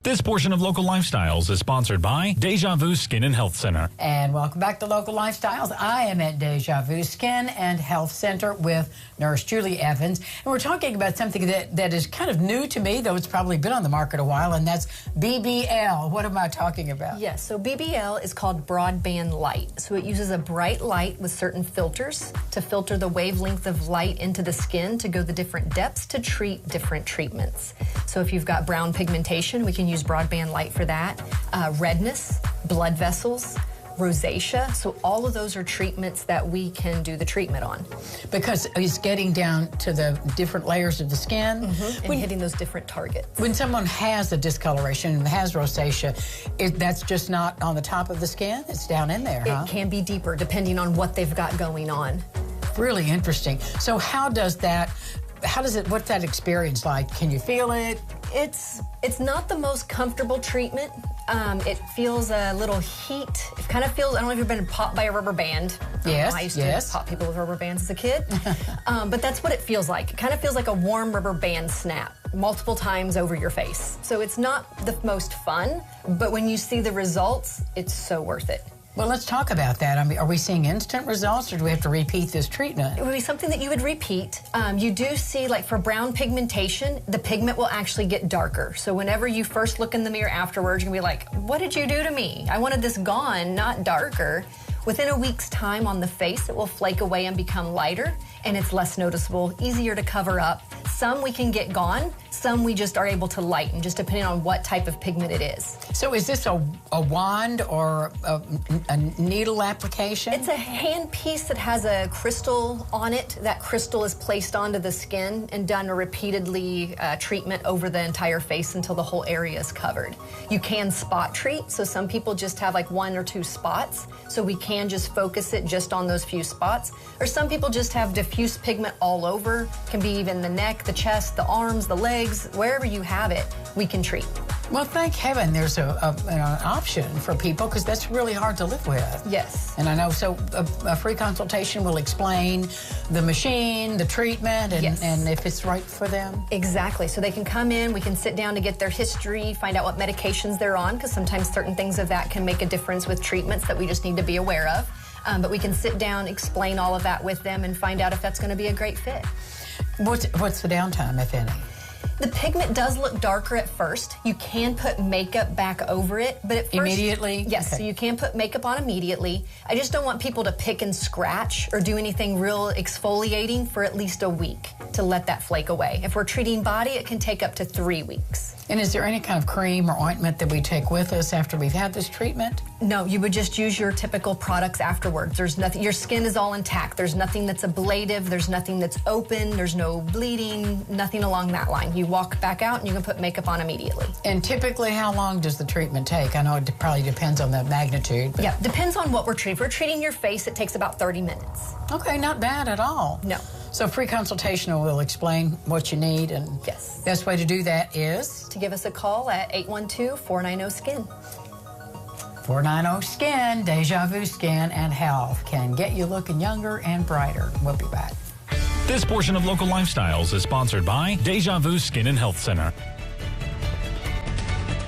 This portion of Local Lifestyles is sponsored by Deja Vu Skin and Health Center. And welcome back to Local Lifestyles. I am at Deja Vu Skin and Health Center with Nurse Julie Evans. And we're talking about something that is kind of new to me, though it's probably been on the market a while, and that's BBL. What am I talking about? Yes, so BBL is called broadband light. So it uses a bright light with certain filters to filter the wavelength of light into the skin to go the different depths to treat different treatments. So if you've got brown pigmentation, we can use broadband light for that. Redness, blood vessels, rosacea. So all of those are treatments that we can do the treatment on. Because it's getting down to the different layers of the skin. And hitting those different targets. When someone has a discoloration and has rosacea, that's just not on the top of the skin? It's down in there, huh? It can be deeper depending on what they've got going on. Really interesting. So what's that experience like? Can you feel it? It's not the most comfortable treatment. It feels a little heat. It kind of feels, I don't know if you've been popped by a rubber band. Yes, I used to pop people with rubber bands as a kid. But that's what it feels like. It kind of feels like a warm rubber band snap multiple times over your face. So it's not the most fun, but when you see the results, it's so worth it. Well, let's talk about that. I mean, are we seeing instant results, or do we have to repeat this treatment? It would be something that you would repeat. You do see, like for brown pigmentation, the pigment will actually get darker. So whenever you first look in the mirror afterwards, you're going to be like, what did you do to me? I wanted this gone, not darker. Within a week's time on the face, it will flake away and become lighter, and it's less noticeable, easier to cover up. Some we can get gone, some we just are able to lighten, just depending on what type of pigment it is. So is this a wand or a needle application? It's a hand piece that has a crystal on it. That crystal is placed onto the skin and done a repeatedly treatment over the entire face until the whole area is covered. You can spot treat, so some people just have like 1 or 2 spots, so we can just focus it just on those few spots. Or some people just have diffuse pigment all over, can be even the neck, the chest, the arms, the legs, wherever you have it, we can treat. Well, thank heaven there's an option for people, because that's really hard to live with. Yes. And I know, so a free consultation will explain the machine, the treatment, and if it's right for them. Exactly. So they can come in, we can sit down to get their history, find out what medications they're on, because sometimes certain things of that can make a difference with treatments that we just need to be aware of. But we can sit down, explain all of that with them, and find out if that's going to be a great fit. What's the downtime, if any? The pigment does look darker at first. You can put makeup back over it, but at first... Immediately? Yes, okay. So you can put makeup on immediately. I just don't want people to pick and scratch or do anything real exfoliating for at least a week to let that flake away. If we're treating body, it can take up to 3 weeks. And is there any kind of cream or ointment that we take with us after we've had this treatment? No, you would just use your typical products afterwards. There's nothing, your skin is all intact. There's nothing that's ablative, there's nothing that's open, there's no bleeding, nothing along that line. You walk back out and you can put makeup on immediately. And typically, how long does the treatment take? I know it probably depends on the magnitude. But... Yeah, depends on what we're treating. If we're treating your face, it takes about 30 minutes. Okay, not bad at all. No. So free consultation will explain what you need, and yes, best way to do that is? To give us a call at 812-490-SKIN. 490-SKIN, Deja Vu Skin and Health can get you looking younger and brighter. We'll be back. This portion of Local Lifestyles is sponsored by Deja Vu Skin and Health Center.